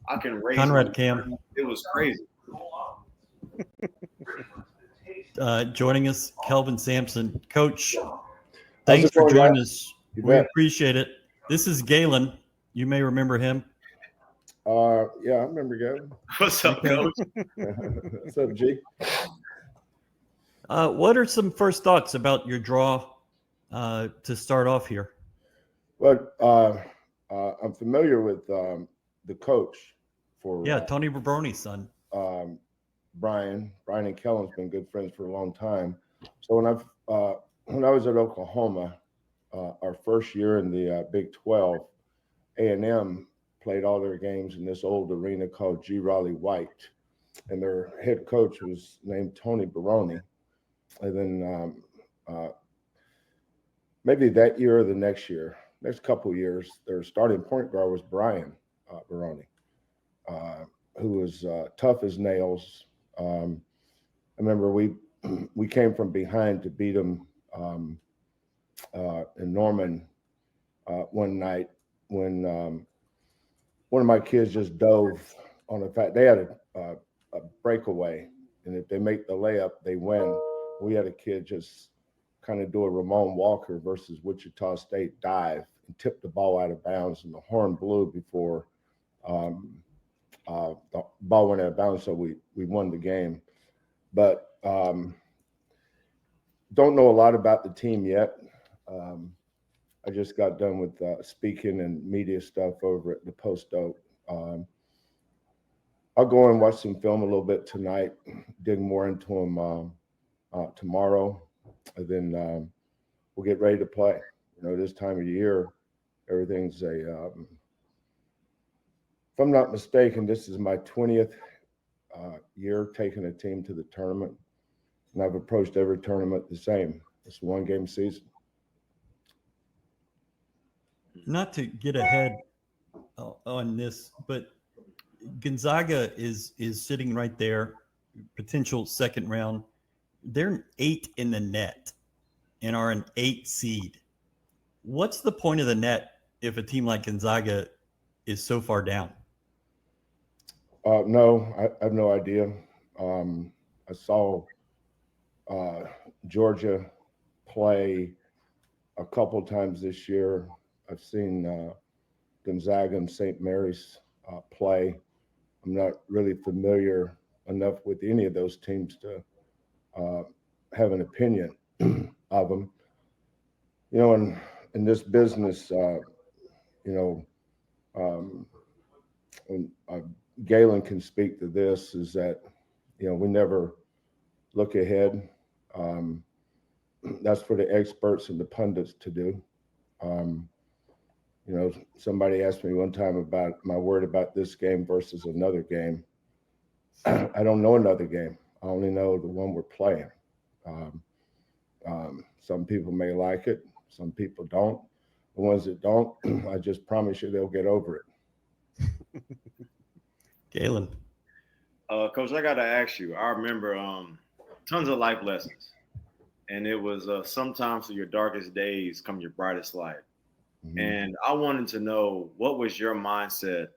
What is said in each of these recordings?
I can raise Conrad him. Cam. It was crazy. Joining us, Kelvin Sampson. Coach, How's thanks it for going, joining guys? us. You We bet. appreciate it. This is Galen. You may remember him. Yeah, I remember Gavin. What's up, Okay. Coach? What's up, G? What are some first thoughts about your draw to start off here? Well, I'm familiar with the coach for Yeah, Tony Barbroni's son. Brian. Brian and Kellen's been good friends for a long time. So when I was at Oklahoma, our first year in the Big 12, A&M played all their games in this old arena called G. Raleigh White, and their head coach was named Tony Baroni. And then maybe that year or the next couple of years, their starting point guard was Brian Baroni, who was tough as nails. I remember we came from behind to beat them in Norman one night when one of my kids just dove on the fact they had a breakaway, and if they make the layup, they win. We had a kid just kind of do a Ramon Walker versus Wichita State dive and tip the ball out of bounds, and the horn blew before the ball went out of bounds, so we won the game. But don't know a lot about the team yet. I just got done with speaking and media stuff over at the Post Oak. I'll go and watch some film a little bit tonight, dig more into them tomorrow, and then we'll get ready to play. This time of year, everything's if I'm not mistaken, this is my 20th year taking a team to the tournament, and I've approached every tournament the same. It's a one-game season. Not to get ahead on this, but Gonzaga is sitting right there, potential second round. They're an 8 in the net and are an 8 seed. What's the point of the net if a team like Gonzaga is so far down? No, I have no idea. I saw Georgia play a couple times this year. I've seen Gonzaga and St. Mary's play. I'm not really familiar enough with any of those teams to have an opinion of them. In this business, and Galen can speak to this, is that we never look ahead. That's for the experts and the pundits to do. Somebody asked me one time about my word about this game versus another game. I don't know another game. I only know the one we're playing. Some people may like it. Some people don't. The ones that don't, I just promise you they'll get over it. Galen. Coach, I got to ask you. I remember tons of life lessons. And it was sometimes through your darkest days come your brightest light. Mm-hmm. And I wanted to know, what was your mindset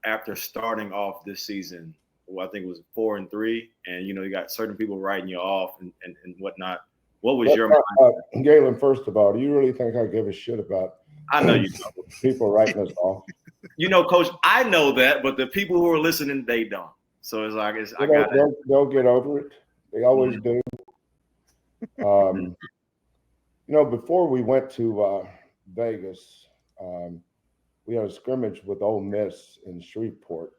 after starting off this season? Well, I think it was 4-3, and you got certain people writing you off and whatnot. What was your mindset? Galen, first of all, do you really think I give a shit about I know you don't. People writing us off? Coach, I know that, but the people who are listening, they don't. So it's like I got it. They'll get over it. They always do. Before we went to Vegas, we had a scrimmage with Ole Miss in Shreveport.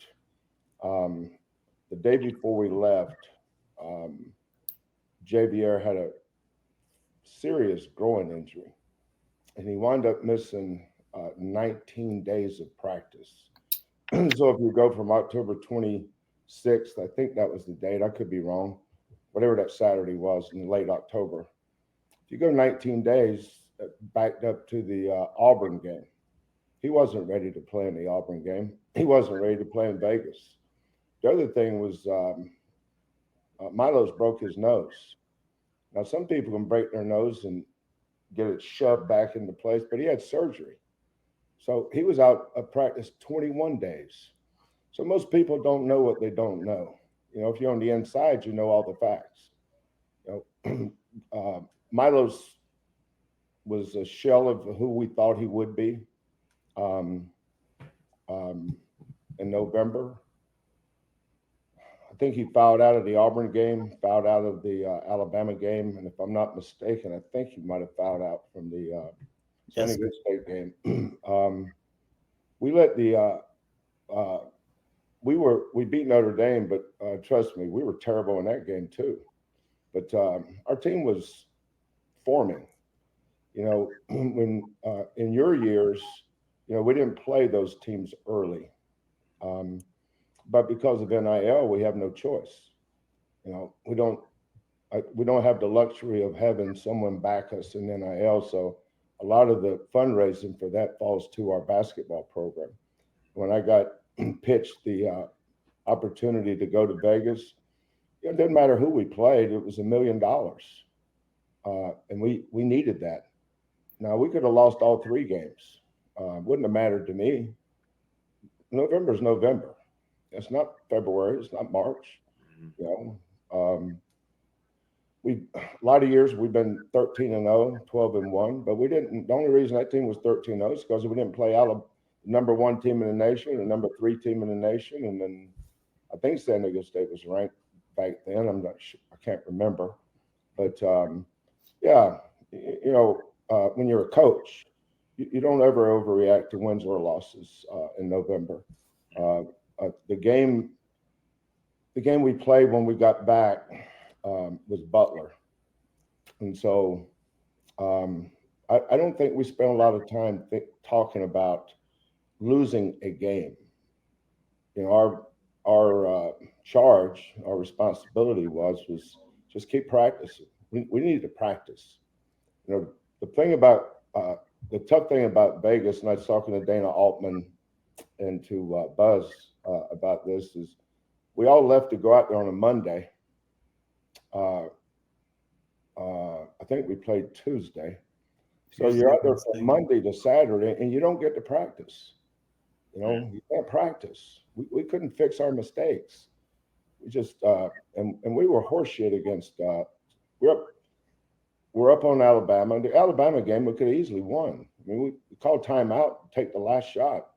The day before we left, JVR had a serious groin injury, and he wound up missing 19 days of practice. So if you go from October 26th, I think that was the date, I could be wrong, whatever that Saturday was in late October. If you go 19 days, backed up to the Auburn game, he wasn't ready to play in the Auburn game. He wasn't ready to play in Vegas. The other thing was Milo's broke his nose. Now, some people can break their nose and get it shoved back into place, but he had surgery. So he was out of practice 21 days. So most people don't know what they don't know. If you're on the inside, you know all the facts. Milos was a shell of who we thought he would be um, um, in November. I think he fouled out of the Auburn game, fouled out of the Alabama game, and if I'm not mistaken, I think he might have fouled out from the San Yes. Diego State game. We let the we beat Notre Dame, but trust me, we were terrible in that game too. But our team was forming. When in your years, we didn't play those teams early, but because of NIL, we have no choice. We don't have the luxury of having someone back us in NIL, so a lot of the fundraising for that falls to our basketball program. When I got pitched the opportunity to go to Vegas, it didn't matter who we played; it was $1 million, and we needed that. Now we could have lost all 3 games; wouldn't have mattered to me. November is November. It's not February. It's not March. We a lot of years we've been 13-0, 12-1, but we didn't. The only reason that team was 13-0 is because we didn't play Alabama, number 1 team in the nation, the number 3 team in the nation, and then I think San Diego State was ranked back then. I'm not sure. I can't remember, but yeah, when you're a coach, you don't ever overreact to wins or losses in November. The game we played when we got back was Butler, and so I don't think we spent a lot of time talking about losing a game. Our charge, our responsibility was just keep practicing. We needed to practice. The thing about the tough thing about Vegas, and I was talking to Dana Altman and to Buzz about this, is we all left to go out there on a Monday. I think we played Tuesday. So you're out there from Monday to Saturday, and you don't get to practice. You can't practice. We couldn't fix our mistakes. We just and we were horseshit against. We're up on Alabama. The Alabama game we could have easily won. I mean, we called timeout, take the last shot.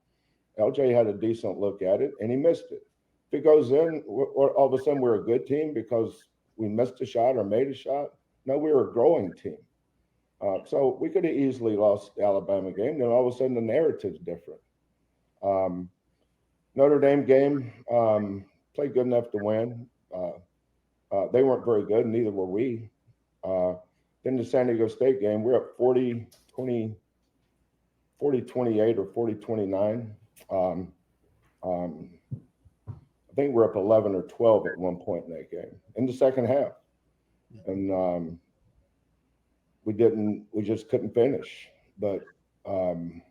LJ had a decent look at it, and he missed it. If it goes in, all of a sudden we're a good team because we missed a shot or made a shot. No, we were a growing team. So we could have easily lost the Alabama game. Then all of a sudden the narrative's different. Notre Dame game, played good enough to win. They weren't very good, and neither were we. Then the San Diego State game, we're up 40-28 or 40-29. I think we're up 11 or 12 at one point in that game in the second half. And we just couldn't finish. But, and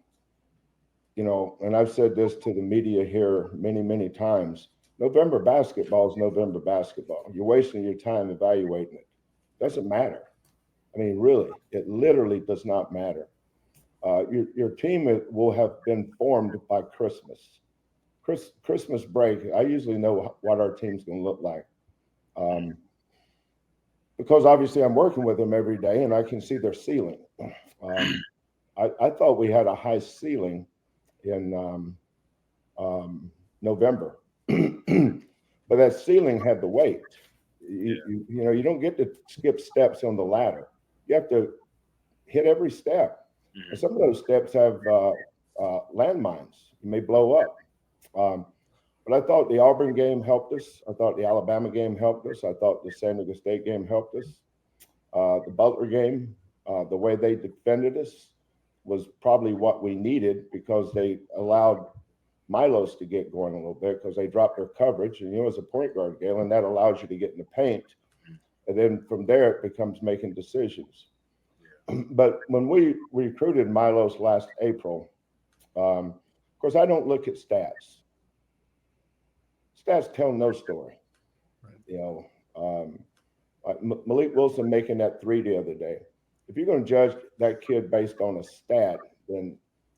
I've said this to the media here many, many times, November basketball is November basketball. You're wasting your time evaluating it. Doesn't matter. I mean, really, it literally does not matter. Your team will have been formed by Christmas. Christmas break, I usually know what our team's going to look like. Because obviously I'm working with them every day and I can see their ceiling. I thought we had a high ceiling in November, but that ceiling had the weight. You don't get to skip steps on the ladder. You have to hit every step. And some of those steps have landmines. You may blow up. But I thought the Auburn game helped us. I thought the Alabama game helped us. I thought the San Diego State game helped us. The Butler game, the way they defended us was probably what we needed because they allowed Milos to get going a little bit because they dropped their coverage. And, as a point guard, Galen, that allows you to get in the paint. And then from there, it becomes making decisions. But when we recruited Milos last April, of course, I don't look at stats. Stats tell no story. Like Malik Wilson making that 3 the other day. If you're going to judge that kid based on a stat, then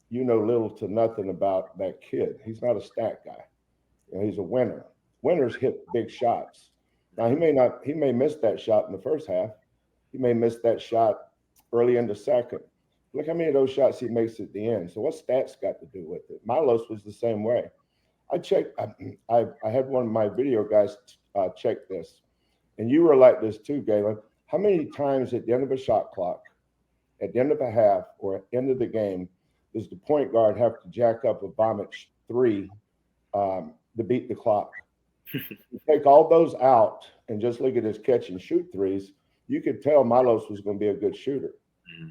you know little to nothing about that kid. He's not a stat guy. You know, he's a winner. Winners hit big shots. Now he may miss that shot in the first half. He may miss that shot early in the second. Look how many of those shots he makes at the end. So what stats got to do with it? Milos was the same way. I checked. I had one of my video guys check this, and you were like this too, Galen. How many times at the end of a shot clock, at the end of a half, or at the end of the game, does the point guard have to jack up a vomit three to beat the clock? You take all those out and just look at his catch and shoot threes, you could tell Milos was going to be a good shooter. Mm-hmm.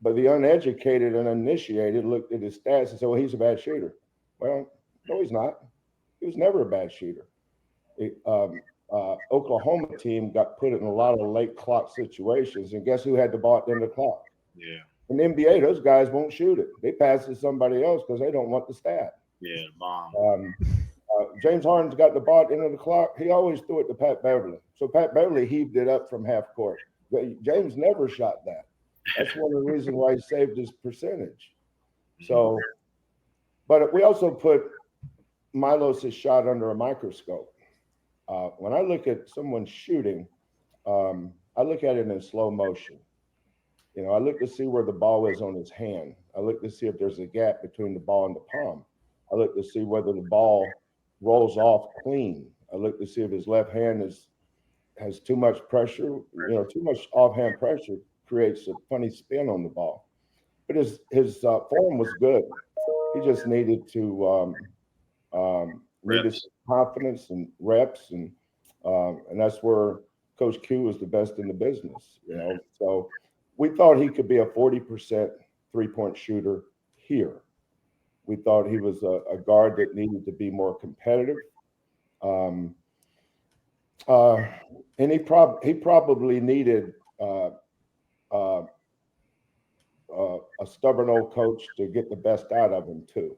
But the uneducated and uninitiated looked at his stats and said, well, he's a bad shooter. Well, no, he's not. He was never a bad shooter. Oklahoma team got put in a lot of late clock situations, and guess who had the ball at the end of the clock? Yeah. In the NBA, those guys won't shoot it. They pass it to somebody else because they don't want the stat. Yeah, bomb. James Harden's got the ball at the end of the clock. He always threw it to Pat Beverly. So Pat Beverly heaved it up from half court. James never shot that. That's one of the reasons why he saved his percentage. So, but we also put Milos' shot under a microscope. When I look at someone shooting, I look at it in slow motion. You know, I look to see where the ball is on his hand. I look to see if there's a gap between the ball and the palm. I look to see whether the ball rolls off clean. I look to see if his left hand has too much pressure. You know, too much offhand pressure creates a funny spin on the ball. But his form was good. He just needed to needed some confidence and reps, and that's where Coach Q was the best in the business. You know, so we thought he could be a 40% three-point shooter here. We thought he was a guard that needed to be more competitive. And he probably needed a stubborn old coach to get the best out of him too.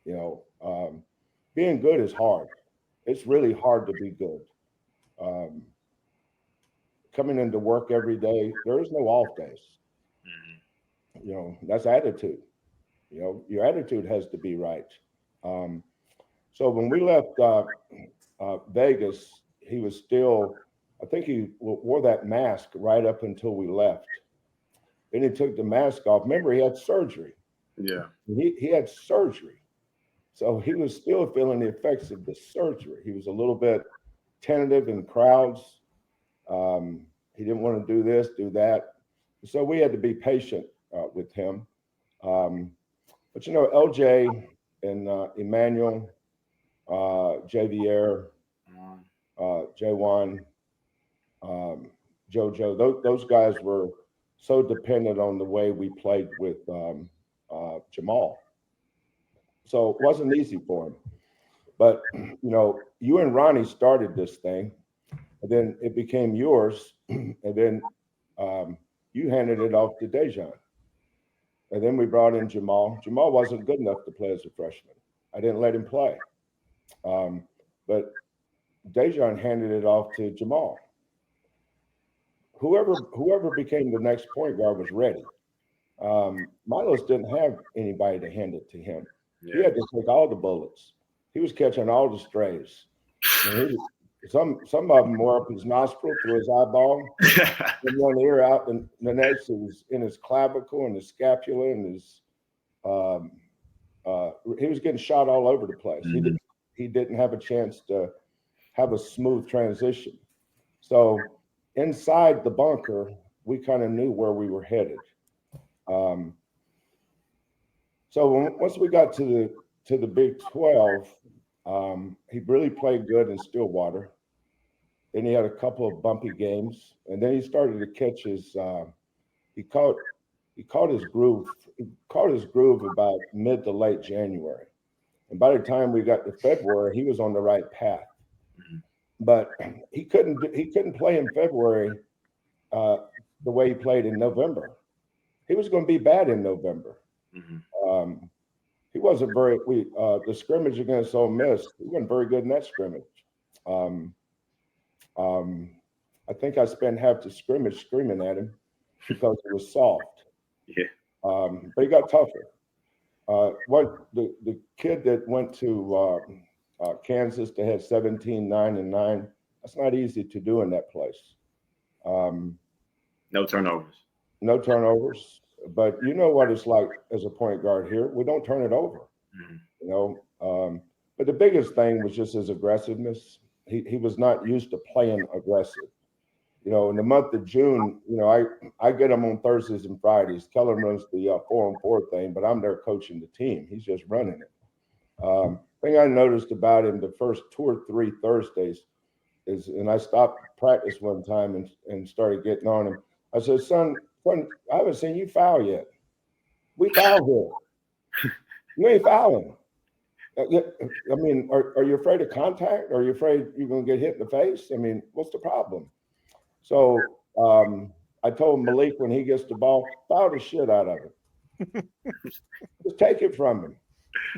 You know, being good is hard. It's really hard to be good. Coming into work every day, there is no off days. Mm-hmm. You know, that's attitude. You know, your attitude has to be right. So when we left Vegas, he was still, I think he wore that mask right up until we left. Then he took the mask off. Remember, he had surgery. Yeah. He had surgery. So he was still feeling the effects of the surgery. He was a little bit tentative in crowds. He didn't want to do this, do that. So we had to be patient with him. But, you know, LJ and Emmanuel, Javier, J1, JoJo, those guys were so dependent on the way we played with Jamal. So it wasn't easy for him. But, you know, you and Ronnie started this thing, and then it became yours, and then you handed it off to Dejan. And then we brought in Jamal. Jamal wasn't good enough to play as a freshman. I didn't let him play. But Dejan handed it off to Jamal. Whoever became the next point guard was ready. Milos didn't have anybody to hand it to him. Yeah. He had to take all the bullets. He was catching all the strays. Some of them were up his nostril, through his eyeball, and one ear out, and the next it was in his clavicle and his scapula and his. He was getting shot all over the place. Mm-hmm. He didn't have a chance to have a smooth transition. So inside the bunker, we kind of knew where we were headed. So once we got to the Big 12, he really played good in Stillwater. Then he had a couple of bumpy games, and then he started to catch his. He caught his groove. He caught his groove about mid to late January, and by the time we got to February, he was on the right path. Mm-hmm. But he couldn't play in February the way he played in November. He was going to be bad in November. Mm-hmm. He wasn't very. The scrimmage against Ole Miss, he wasn't very good in that scrimmage. I think I spent half the scrimmage screaming at him because it was soft. Yeah. But he got tougher. The kid that went to Kansas, they had 17, 9, and 9. That's not easy to do in that place. No turnovers. No turnovers. But you know what it's like as a point guard here. We don't turn it over. Mm-hmm. You know, but the biggest thing was just his aggressiveness. He was not used to playing aggressive. You know, in the month of June, you know, I get him on Thursdays and Fridays. Kellen runs the 4-on-4 thing, but I'm there coaching the team. He's just running it. Thing I noticed about him the first 2 or 3 Thursdays is, and I stopped practice one time and started getting on him. I said, son, I haven't seen you foul yet. We foul here. You ain't fouling. I mean, are you afraid of contact? Are you afraid you're going to get hit in the face? I mean, what's the problem? So I told Malik when he gets the ball, foul the shit out of it. Just take it from him.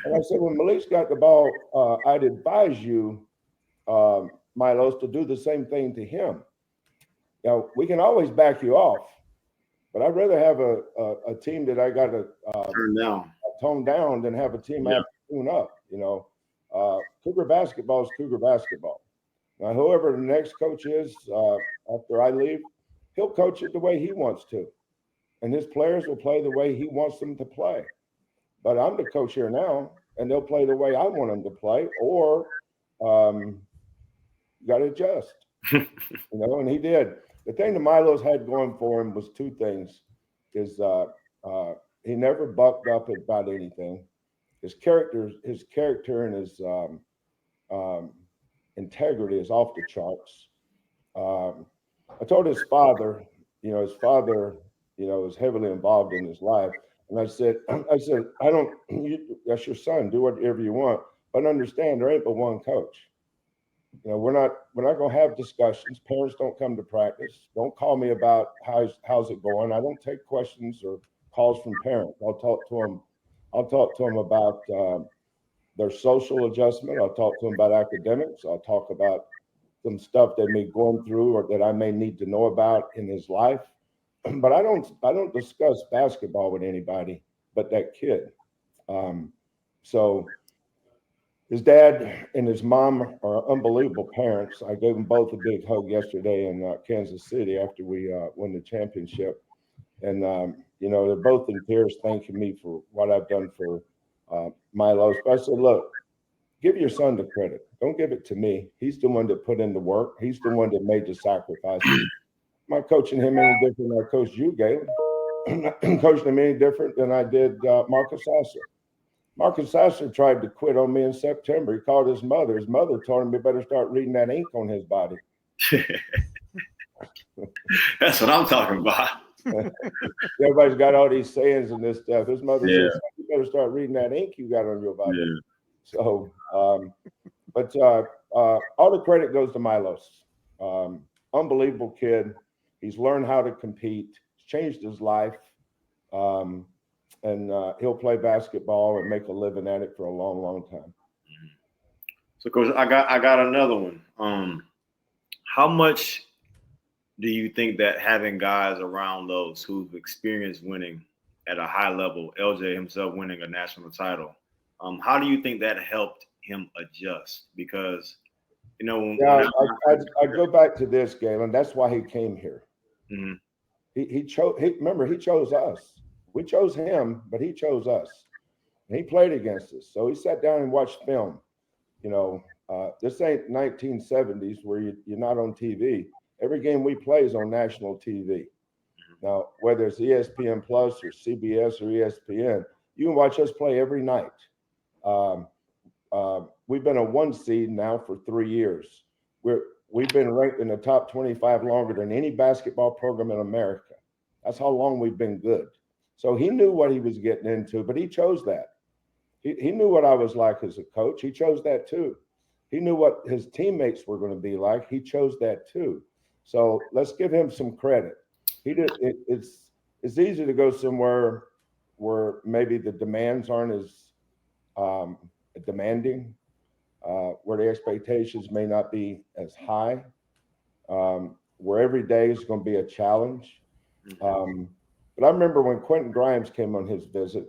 And I said, when Malik's got the ball, I'd advise you, Milos, to do the same thing to him. You know, we can always back you off, but I'd rather have a team that I got to tone down than have a team I have to tune up. You know, Cougar basketball is Cougar basketball. Now, whoever the next coach is after I leave, he'll coach it the way he wants to, and his players will play the way he wants them to play. But I'm the coach here now, and they'll play the way I want them to play, or you got to adjust. You know, and he did. The thing that Milos had going for him was 2 things: is he never bucked up about anything. His character and his integrity is off the charts. I told his father, you know, is heavily involved in his life. And I said, that's your son, do whatever you want, but understand there ain't but one coach. You know, we're not going to have discussions. Parents don't come to practice. Don't call me about how's it going. I don't take questions or calls from parents. I'll talk to them about their social adjustment. I'll talk to them about academics. I'll talk about some stuff they may be going through or that I may need to know about in his life. But I don't discuss basketball with anybody but that kid. So his dad and his mom are unbelievable parents. I gave them both a big hug yesterday in Kansas City after we won the championship. And, you know, they're both in tears thanking me for what I've done for Milos. But I said, look, give your son the credit. Don't give it to me. He's the one that put in the work. He's the one that made the sacrifices. My coaching him any different than I coached you, Galen. Coaching him any different than I did Marcus Sasser. Marcus Sasser tried to quit on me in September. He called his mother. His mother told him he better start reading that ink on his body. That's what I'm talking about. Everybody's got all these sayings and this stuff. His mother says, you better start reading that ink you got on your body. Yeah. So, but all the credit goes to Milos. Unbelievable kid. He's learned how to compete. He's changed his life. And he'll play basketball and make a living at it for a long, long time. So, Coach, I got another one. How much do you think that having guys around those who've experienced winning at a high level, LJ himself winning a national title, how do you think that helped him adjust? Because, you know, I go back to this, Galen. That's why he came here. Mm-hmm. He chose us. We chose him, but he chose us. And he played against us. So he sat down and watched film. You know, this ain't 1970s where you're not on TV. Every game we play is on national TV. Now, whether it's ESPN Plus or CBS or ESPN, you can watch us play every night. We've been a 1 seed now for 3 years. We've been ranked in the top 25 longer than any basketball program in America. That's how long we've been good. So he knew what he was getting into, but he chose that. He knew what I was like as a coach. He chose that too. He knew what his teammates were going to be like. He chose that too. So let's give him some credit. He did. It's easy to go somewhere where maybe the demands aren't as demanding, where the expectations may not be as high, where every day is going to be a challenge. But I remember when Quentin Grimes came on his visit,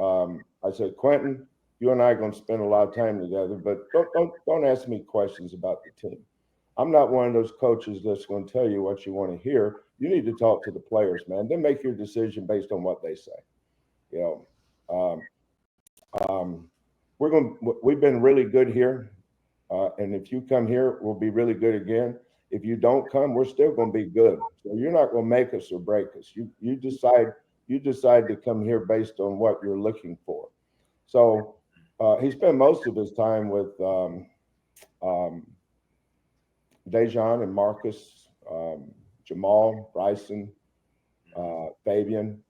I said, Quentin, you and I are going to spend a lot of time together, but don't ask me questions about the team. I'm not one of those coaches that's going to tell you what you want to hear. You need to talk to the players, man. Then make your decision based on what they say. You know, we've been really good here, and if you come here, we'll be really good again. If you don't come, we're still going to be good. So you're not going to make us or break us. You decide to come here based on what you're looking for. So he spent most of his time with Dejan and Marcus, Jamal, Bryson, Fabian,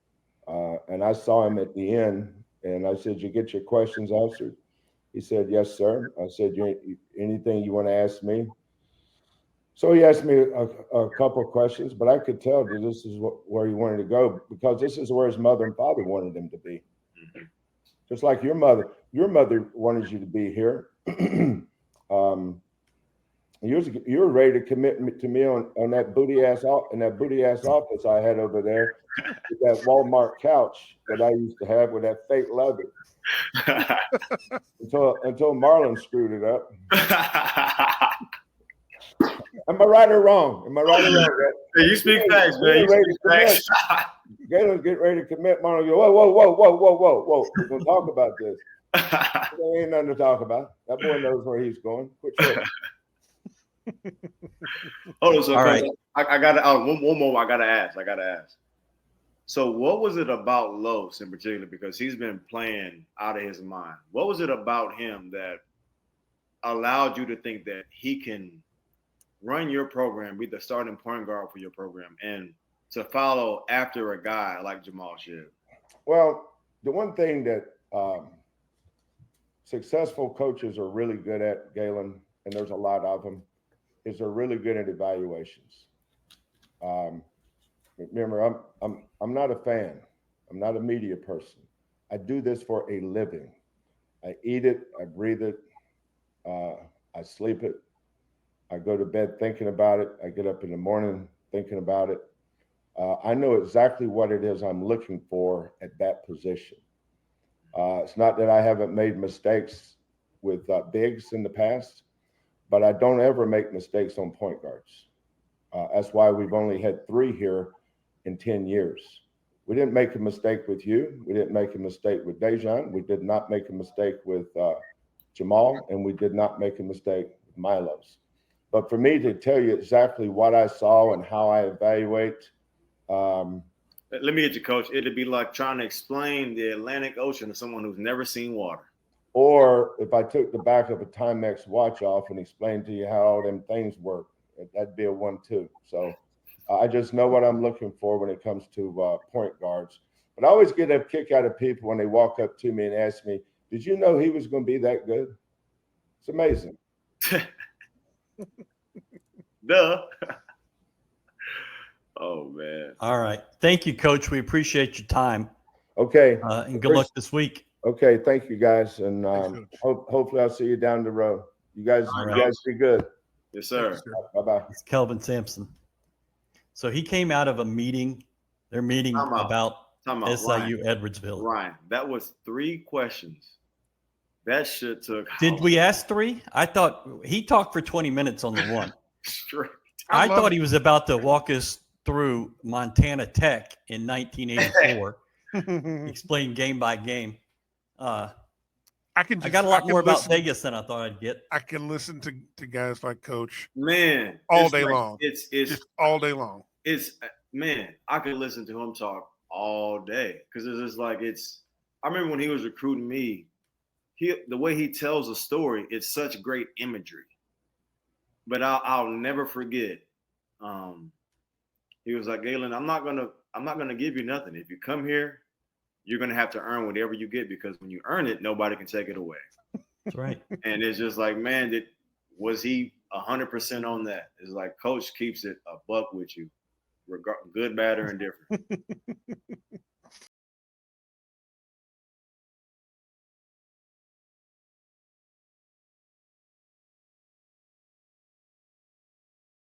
and I saw him at the end, and I said, "You get your questions answered?" He said, "Yes, sir." I said, "Anything you want to ask me?" So he asked me a couple of questions, but I could tell that this is where he wanted to go, because this is where his mother and father wanted him to be. Just like your mother wanted you to be here. You were ready to commit to me on that booty ass office I had over there with that Walmart couch that I used to have with that fake leather. until Marlon screwed it up. Am I right or wrong? Hey, you speak facts, man. Galen's getting ready to commit. Marlon goes, whoa. We're gonna talk about this. There ain't nothing to talk about. That boy knows where he's going. Quit tripping. Hold on, so all right. I gotta one more. I gotta ask. So, what was it about Los in particular? Because he's been playing out of his mind. What was it about him that allowed you to think that he can run your program, be the starting point guard for your program, and to follow after a guy like Jamal Shiv? Well, the one thing that successful coaches are really good at, Galen, and there's a lot of them, is they're really good at evaluations. Remember, I'm not a fan. I'm not a media person. I do this for a living. I eat it. I breathe it. I sleep it. I go to bed thinking about it. I get up in the morning thinking about it. I know exactly what it is I'm looking for at that position. It's not that I haven't made mistakes with bigs in the past, but I don't ever make mistakes on point guards. That's why we've only had 3 here in 10 years. We didn't make a mistake with you. We didn't make a mistake with Dejan. We did not make a mistake with Jamal, and we did not make a mistake with Milos. But for me to tell you exactly what I saw and how I evaluate. Let me get you, Coach. It'd be like trying to explain the Atlantic Ocean to someone who's never seen water. Or if I took the back of a Timex watch off and explained to you how all them things work, that'd be a 1-2. So I just know what I'm looking for when it comes to point guards. But I always get a kick out of people when they walk up to me and ask me, "Did you know he was going to be that good?" It's amazing. Duh. Oh, man. All right. Thank you, Coach. We appreciate your time. Okay. And good luck this week. Okay. Thank you, guys. And hopefully I'll see you down the road. You guys be good. Yes, sir. Bye-bye. It's Kelvin Sampson. So he came out of a meeting. They're meeting about SIU Edwardsville. Ryan, that was 3 questions. That shit took. Did we ask 3? I thought he talked for 20 minutes on the one. Straight. I thought he was about to walk us through Montana Tech in 1984. Explain game by game. I got a lot more about Vegas than I thought I'd get. I can listen to guys like Coach, man, all day long. It's just all day long. I could listen to him talk all day, because it's just like I remember when he was recruiting me, the way he tells a story, it's such great imagery. But I'll never forget. He was like, "Galen, I'm not gonna give you nothing. If you come here, you're gonna have to earn whatever you get, because when you earn it, nobody can take it away." That's right. And it's just like, man, was he 100% on that? It's like Coach keeps it a buck with you, good, bad, or indifferent.